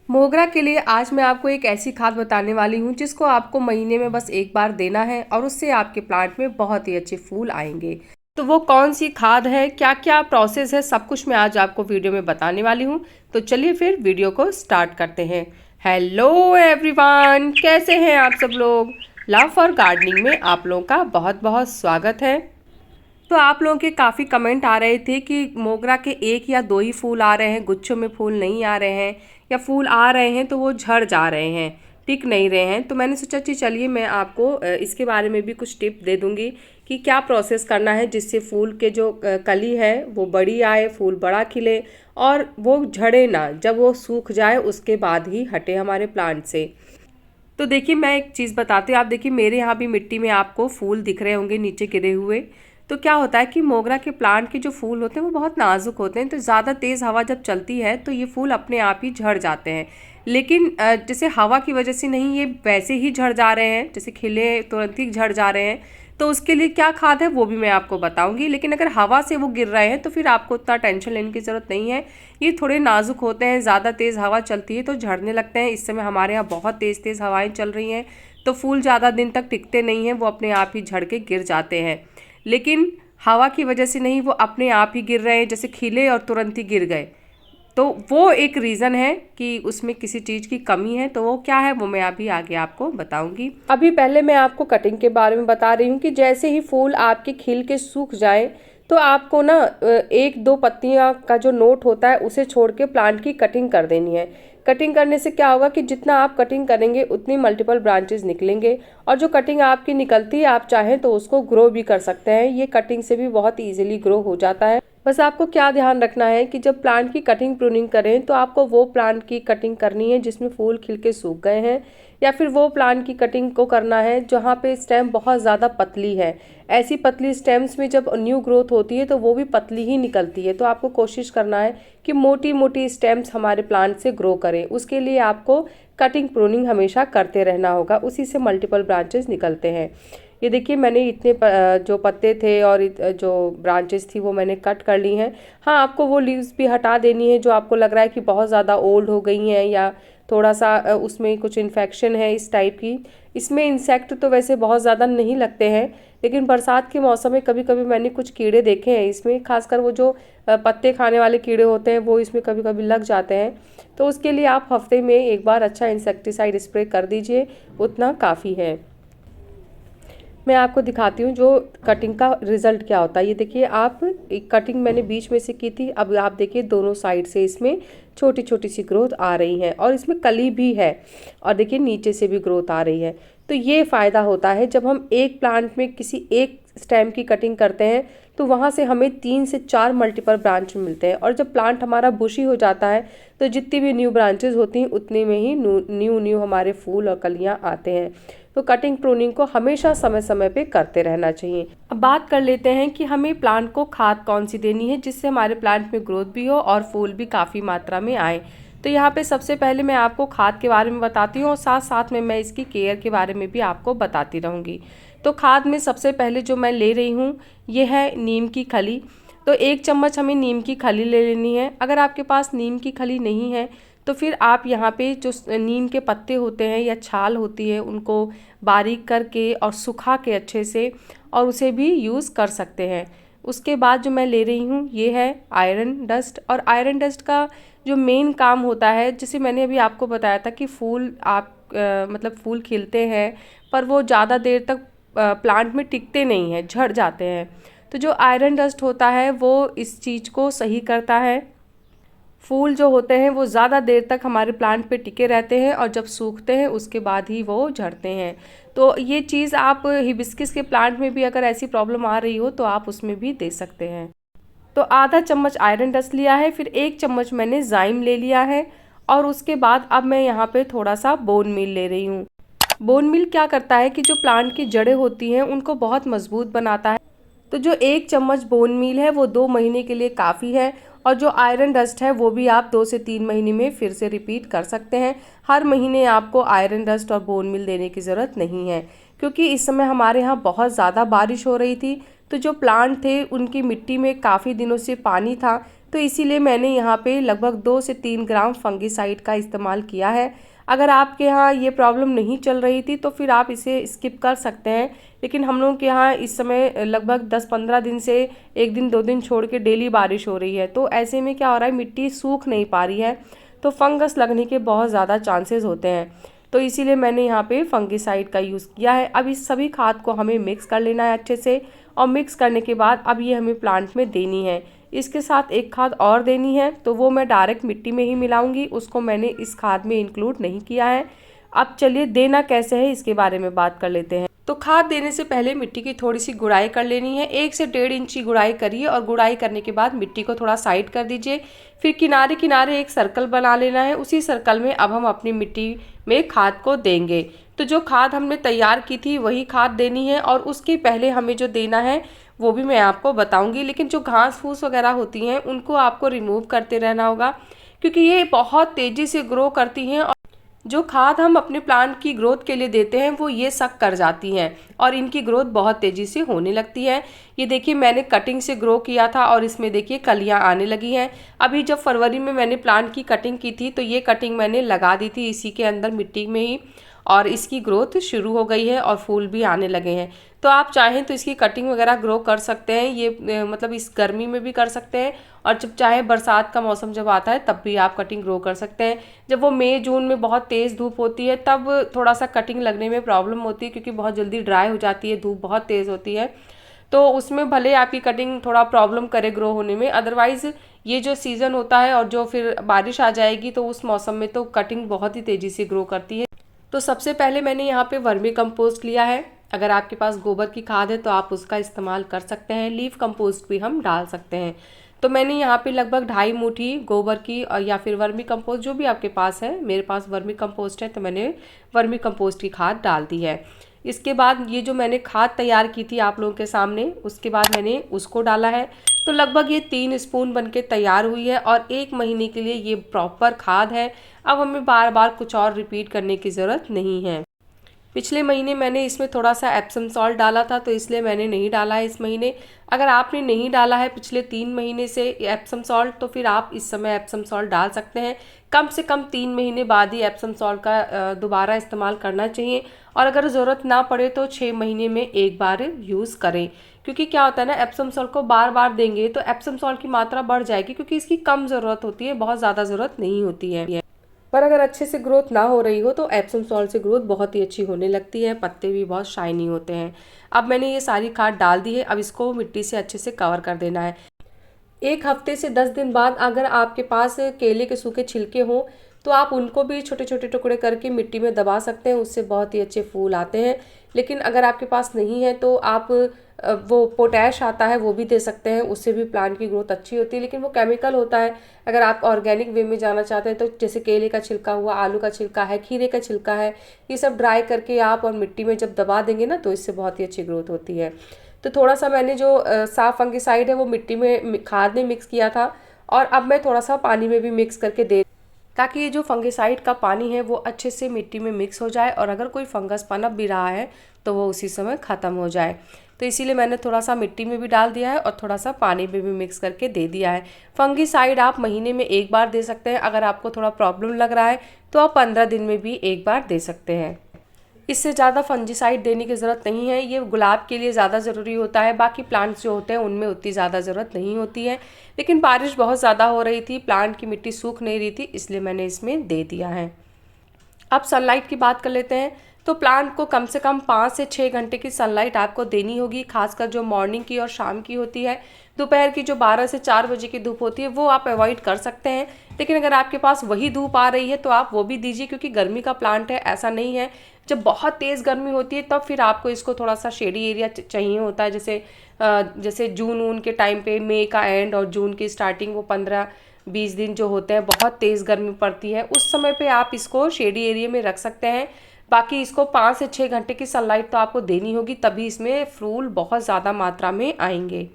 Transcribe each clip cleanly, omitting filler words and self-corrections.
मोगरा के लिए आज मैं आपको एक ऐसी खाद बताने वाली हूँ जिसको आपको महीने में बस एक बार देना है और उससे आपके प्लांट में बहुत ही अच्छे फूल आएंगे। तो वो कौन सी खाद है, क्या क्या प्रोसेस है, सब कुछ मैं आज आपको वीडियो में बताने वाली हूँ। तो चलिए फिर वीडियो को स्टार्ट करते हैं। हेलो एवरीवन, कैसे हैं आप सब लोग। लव फॉर गार्डनिंग में आप लोगों का बहुत बहुत स्वागत है। तो आप लोगों के काफ़ी कमेंट आ रहे थे कि मोगरा के एक या दो ही फूल आ रहे हैं, गुच्छों में फूल नहीं आ रहे हैं, या फूल आ रहे हैं तो वो झड़ जा रहे हैं, टिक नहीं रहे हैं। तो मैंने सोचा कि चलिए मैं आपको इसके बारे में भी कुछ टिप दे दूंगी कि क्या प्रोसेस करना है जिससे फूल के जो कली है वो बड़ी आए, फूल बड़ा खिले और वो झड़े ना, जब वो सूख जाए उसके बाद ही हटे हमारे प्लांट से। तो देखिए मैं एक चीज़ बताती हूँ। आप देखिए मेरे यहाँ भी मिट्टी में आपको फूल दिख रहे होंगे नीचे गिरे हुए। तो क्या होता है कि मोगरा के प्लांट के जो फूल होते हैं वो बहुत नाजुक होते हैं, तो ज़्यादा तेज़ हवा जब चलती है तो ये फूल अपने आप ही झड़ जाते हैं। लेकिन जैसे हवा की वजह से नहीं, ये वैसे ही झड़ जा रहे हैं, जैसे खिले तुरंत ही झड़ जा रहे हैं। तो उसके लिए क्या खाद है वो भी मैं आपको बताऊंगी। लेकिन अगर हवा से वो गिर रहे हैं तो फिर आपको उतना टेंशन लेने की ज़रूरत नहीं है। ये थोड़े नाजुक होते हैं, ज़्यादा तेज़ हवा चलती है तो झड़ने लगते हैं। इस समय हमारे यहाँ बहुत तेज़ तेज़ हवाएं चल रही हैं, तो फूल ज़्यादा दिन तक टिकते नहीं हैं, वो अपने आप ही झड़ के गिर जाते हैं। लेकिन हवा की वजह से नहीं, वो अपने आप ही गिर रहे हैं, जैसे खिले और तुरंत ही गिर गए। तो वो एक रीज़न है कि उसमें किसी चीज़ की कमी है। तो वो क्या है वो मैं अभी आगे आपको बताऊंगी। अभी पहले मैं आपको कटिंग के बारे में बता रही हूँ कि जैसे ही फूल आपके खिल के सूख जाए तो आपको ना एक दो पत्तियाँ का जो नोट होता है उसे छोड़ के प्लांट की कटिंग कर देनी है। कटिंग करने से क्या होगा कि जितना आप कटिंग करेंगे उतनी मल्टीपल ब्रांचेस निकलेंगे, और जो कटिंग आपकी निकलती है आप चाहें तो उसको ग्रो भी कर सकते हैं। ये कटिंग से भी बहुत ईजिली ग्रो हो जाता है। बस आपको क्या ध्यान रखना है कि जब प्लांट की कटिंग प्रूनिंग करें तो आपको वो प्लांट की कटिंग करनी है जिसमें फूल खिल के सूख गए हैं, या फिर वो प्लांट की कटिंग को करना है जहाँ पे स्टेम बहुत ज़्यादा पतली है। ऐसी पतली स्टेम्स में जब न्यू ग्रोथ होती है तो वो भी पतली ही निकलती है। तो आपको कोशिश करना है कि मोटी मोटी स्टेम्स हमारे प्लांट से ग्रो करें। उसके लिए आपको कटिंग प्रूनिंग हमेशा करते रहना होगा, उसी से मल्टीपल ब्रांचेस निकलते हैं। ये देखिए मैंने इतने जो पत्ते थे और जो ब्रांचेस थी वो मैंने कट कर ली हैं। हाँ, आपको वो लीव्स भी हटा देनी है जो आपको लग रहा है कि बहुत ज़्यादा ओल्ड हो गई हैं, या थोड़ा सा उसमें कुछ इन्फेक्शन है इस टाइप की। इसमें इंसेक्ट तो वैसे बहुत ज़्यादा नहीं लगते हैं, लेकिन बरसात के मौसम में कभी कभी मैंने कुछ कीड़े देखे हैं इसमें, खासकर वो जो पत्ते खाने वाले कीड़े होते हैं वो इसमें कभी कभी लग जाते हैं। तो उसके लिए आप हफ्ते में एक बार अच्छा इंसेक्टिसाइड स्प्रे कर दीजिए, उतना काफ़ी है। मैं आपको दिखाती हूँ जो कटिंग का रिजल्ट क्या होता है। ये देखिए आप, एक कटिंग मैंने बीच में से की थी, अब आप देखिए दोनों साइड से इसमें छोटी छोटी सी ग्रोथ आ रही है, और इसमें कली भी है, और देखिए नीचे से भी ग्रोथ आ रही है। तो ये फ़ायदा होता है जब हम एक प्लांट में किसी एक स्टेम की कटिंग करते हैं तो वहाँ से हमें 3 से 4 मल्टीपल ब्रांच मिलते हैं, और जब प्लांट हमारा बुशी हो जाता है तो जितनी भी न्यू ब्रांचेस होती हैं उतने में ही न्यू न्यू हमारे फूल और कलियाँ आते हैं। तो कटिंग प्रूनिंग को हमेशा समय समय पे करते रहना चाहिए। अब बात कर लेते हैं कि हमें प्लांट को खाद कौन सी देनी है जिससे हमारे प्लांट में ग्रोथ भी हो और फूल भी काफ़ी मात्रा में आए। तो यहाँ पे सबसे पहले मैं आपको खाद के बारे में बताती हूँ, और साथ साथ में मैं इसकी केयर के बारे में भी आपको बताती रहूँगी। तो खाद में सबसे पहले जो मैं ले रही हूँ ये है नीम की खली। तो 1 चम्मच हमें नीम की खली ले लेनी है। अगर आपके पास नीम की खली नहीं है तो फिर आप यहाँ पे जो नीम के पत्ते होते हैं या छाल होती है उनको बारीक करके और सुखा के अच्छे से, और उसे भी यूज़ कर सकते हैं। उसके बाद जो मैं ले रही हूँ ये है आयरन डस्ट। और आयरन डस्ट का जो मेन काम होता है, जैसे मैंने अभी आपको बताया था कि फूल आप मतलब फूल खिलते हैं पर वो ज़्यादा देर तक प्लांट में टिकते नहीं हैं, झड़ जाते हैं। तो जो आयरन डस्ट होता है वो इस चीज़ को सही करता है। फूल जो होते हैं वो ज़्यादा देर तक हमारे प्लांट पे टिके रहते हैं, और जब सूखते हैं उसके बाद ही वो झड़ते हैं। तो ये चीज़ आप हिबिस्किस के प्लांट में भी अगर ऐसी प्रॉब्लम आ रही हो तो आप उसमें भी दे सकते हैं। तो आधा चम्मच आयरन डस्ट लिया है, फिर 1 चम्मच मैंने जाइम ले लिया है, और उसके बाद अब मैं यहाँ पे थोड़ा सा बोन मील ले रही हूँ। बोन मील क्या करता है कि जो प्लांट की जड़ें होती हैं उनको बहुत मजबूत बनाता है। तो जो 1 चम्मच बोन मील है वो 2 महीने के लिए काफ़ी है, और जो आयरन डस्ट है वो भी आप 2 से 3 महीने में फिर से रिपीट कर सकते हैं। हर महीने आपको आयरन डस्ट और बोन मील देने की ज़रूरत नहीं है, क्योंकि इस समय हमारे यहाँ बहुत ज़्यादा बारिश हो रही थी, तो जो प्लांट थे उनकी मिट्टी में काफ़ी दिनों से पानी था, तो इसीलिए मैंने यहाँ पे लगभग 2 से 3 ग्राम फंगिसाइड का इस्तेमाल किया है। अगर आपके यहाँ ये प्रॉब्लम नहीं चल रही थी तो फिर आप इसे स्किप कर सकते हैं, लेकिन हम लोगों के यहाँ इस समय लगभग 10-15 दिन से 1 दिन 2 दिन छोड़ के डेली बारिश हो रही है। तो ऐसे में क्या हो रहा है, मिट्टी सूख नहीं पा रही है, तो फंगस लगने के बहुत ज़्यादा चांसेस होते हैं। तो इसीलिए मैंने यहाँ पे फंगिसाइड का यूज़ किया है। अब इस सभी खाद को हमें मिक्स कर लेना है अच्छे से, और मिक्स करने के बाद अब ये हमें प्लांट में देनी है। इसके साथ एक खाद और देनी है, तो वो मैं डायरेक्ट मिट्टी में ही मिलाऊंगी, उसको मैंने इस खाद में इंक्लूड नहीं किया है। अब चलिए देना कैसे है इसके बारे में बात कर लेते हैं। तो खाद देने से पहले मिट्टी की थोड़ी सी गुड़ाई कर लेनी है। 1 से 1.5 इंच की गुड़ाई करिए, और गुड़ाई करने के बाद मिट्टी को थोड़ा साइड कर दीजिए। फिर किनारे किनारे एक सर्कल बना लेना है। उसी सर्कल में अब हम अपनी मिट्टी में खाद को देंगे। तो जो खाद हमने तैयार की थी वही खाद देनी है, और उसके पहले हमें जो देना है वो भी मैं आपको बताऊंगी। लेकिन जो घास फूस वगैरह होती हैं उनको आपको रिमूव करते रहना होगा, क्योंकि ये बहुत तेज़ी से ग्रो करती हैं। जो खाद हम अपने प्लांट की ग्रोथ के लिए देते हैं वो ये सक कर जाती हैं, और इनकी ग्रोथ बहुत तेज़ी से होने लगती है। ये देखिए मैंने कटिंग से ग्रो किया था, और इसमें देखिए कलियां आने लगी हैं। अभी जब फरवरी में मैंने प्लांट की कटिंग की थी तो ये कटिंग मैंने लगा दी थी इसी के अंदर मिट्टी में ही, और इसकी ग्रोथ शुरू हो गई है और फूल भी आने लगे हैं। तो आप चाहें तो इसकी कटिंग वगैरह ग्रो कर सकते हैं। ये मतलब इस गर्मी में भी कर सकते हैं, और जब चाहे बरसात का मौसम जब आता है तब भी आप कटिंग ग्रो कर सकते हैं। जब वो मई जून में बहुत तेज़ धूप होती है तब थोड़ा सा कटिंग लगने में प्रॉब्लम होती है, क्योंकि बहुत जल्दी ड्राई हो जाती है, धूप बहुत तेज़ होती है। तो उसमें भले आपकी कटिंग थोड़ा प्रॉब्लम करे ग्रो होने में, अदरवाइज़ ये जो सीज़न होता है और जो फिर बारिश आ जाएगी तो उस मौसम में तो कटिंग बहुत ही तेज़ी से ग्रो करती है। तो सबसे पहले मैंने यहाँ पे वर्मी कंपोस्ट लिया है। अगर आपके पास गोबर की खाद है तो आप उसका इस्तेमाल कर सकते हैं। लीफ कंपोस्ट भी हम डाल सकते हैं। तो मैंने यहाँ पे लगभग 2.5 मुट्ठी गोबर की या फिर वर्मी कंपोस्ट, जो भी आपके पास है, मेरे पास वर्मी कंपोस्ट है तो मैंने वर्मी कंपोस्ट की खाद डाल दी है। इसके बाद ये जो मैंने खाद तैयार की थी आप लोगों के सामने, उसके बाद मैंने उसको डाला है। तो लगभग ये 3 स्पून बनके तैयार हुई है, और 1 महीने के लिए ये प्रॉपर खाद है। अब हमें बार बार कुछ और रिपीट करने की ज़रूरत नहीं है। पिछले महीने मैंने इसमें थोड़ा सा एप्सम सॉल्ट डाला था, तो इसलिए मैंने नहीं डाला है इस महीने। अगर आपने नहीं डाला है पिछले 3 महीने से एप्सम सॉल्ट, तो फिर आप इस समय एप्सम सॉल्ट डाल सकते हैं। कम से कम 3 महीने बाद ही एप्सम सॉल्ट का दोबारा इस्तेमाल करना चाहिए, और अगर ज़रूरत ना पड़े तो 6 महीने में एक बार यूज़ करें। क्योंकि क्या होता है ना, एप्सम सॉल्ट को बार बार देंगे तो एप्सम सॉल्ट की मात्रा बढ़ जाएगी, क्योंकि इसकी कम ज़रूरत होती है, बहुत ज़्यादा ज़रूरत नहीं होती है। पर अगर अच्छे से ग्रोथ ना हो रही हो तो एप्सम सॉल्ट से ग्रोथ बहुत ही अच्छी होने लगती है, पत्ते भी बहुत शाइनी होते हैं। अब मैंने ये सारी खाद डाल दी है। अब इसको मिट्टी से अच्छे से कवर कर देना है। 1 हफ्ते से 10 दिन बाद अगर आपके पास केले के सूखे छिलके हों तो आप उनको भी छोटे छोटे टुकड़े करके मिट्टी में दबा सकते हैं, उससे बहुत ही अच्छे फूल आते हैं। लेकिन अगर आपके पास नहीं है तो आप वो पोटैश आता है वो भी दे सकते हैं, उससे भी प्लांट की ग्रोथ अच्छी होती है, लेकिन वो केमिकल होता है। अगर आप ऑर्गेनिक वे में जाना चाहते हैं तो जैसे केले का छिलका हुआ, आलू का छिलका है, खीरे का छिलका है, ये सब ड्राई करके आप और मिट्टी में जब दबा देंगे ना तो इससे बहुत ही अच्छी ग्रोथ होती है। तो थोड़ा सा मैंने जो साफ फंगिसाइड है वो मिट्टी में खाद में मिक्स किया था, और अब मैं थोड़ा सा पानी में भी मिक्स करके दे, ताकि ये जो फंगिसाइड का पानी है वो अच्छे से मिट्टी में मिक्स हो जाए, और अगर कोई फंगस पनप भी रहा है तो वो उसी समय ख़त्म हो जाए। तो इसीलिए मैंने थोड़ा सा मिट्टी में भी डाल दिया है और थोड़ा सा पानी में भी मिक्स करके दे दिया है। फंगिसाइड आप महीने में एक बार दे सकते हैं। अगर आपको थोड़ा प्रॉब्लम लग रहा है तो आप 15 दिन में भी एक बार दे सकते हैं। इससे ज़्यादा फंजीसाइड देने की ज़रूरत नहीं है। ये गुलाब के लिए ज़्यादा ज़रूरी होता है, बाकी प्लांट्स जो होते हैं उनमें उतनी ज़्यादा ज़रूरत नहीं होती है। लेकिन बारिश बहुत ज़्यादा हो रही थी, प्लांट की मिट्टी सूख नहीं रही थी, इसलिए मैंने इसमें दे दिया है। अब सनलाइट की बात कर लेते हैं। तो प्लांट को कम से कम 5 से 6 घंटे की सनलाइट आपको देनी होगी, खासकर जो मॉर्निंग की और शाम की होती है। दोपहर की जो 12 से 4 बजे की धूप होती है वो आप अवॉइड कर सकते हैं, लेकिन अगर आपके पास वही धूप आ रही है तो आप वो भी दीजिए, क्योंकि गर्मी का प्लांट है, ऐसा नहीं है। जब बहुत तेज़ गर्मी होती है तब फिर आपको इसको थोड़ा सा शेडी एरिया चाहिए होता है, जैसे जून ऊन के टाइम पे, मई का एंड और जून की स्टार्टिंग, वो 15-20 दिन जो होते हैं बहुत तेज़ गर्मी पड़ती है, उस समय पे आप इसको शेडी एरिया में रख सकते हैं। बाकी इसको 5 से 6 घंटे की सनलाइट तो आपको देनी होगी, तभी इसमें फूल बहुत ज़्यादा मात्रा में आएंगे।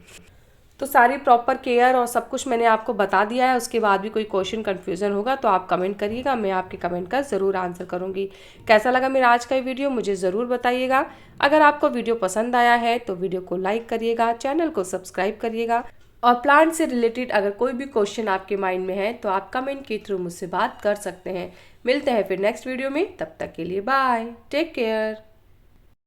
तो सारी प्रॉपर केयर और सब कुछ मैंने आपको बता दिया है। उसके बाद भी कोई क्वेश्चन कन्फ्यूज़न होगा तो आप कमेंट करिएगा, मैं आपके कमेंट का ज़रूर आंसर करूँगी। कैसा लगा मेरा आज का ये वीडियो मुझे ज़रूर बताइएगा। अगर आपको वीडियो पसंद आया है तो वीडियो को लाइक करिएगा, चैनल को सब्सक्राइब करिएगा और प्लांट से रिलेटेड अगर कोई भी क्वेश्चन आपके माइंड में है तो आप कमेंट के थ्रू मुझसे बात कर सकते हैं। मिलते हैं फिर नेक्स्ट वीडियो में, तब तक के लिए बाय, टेक केयर।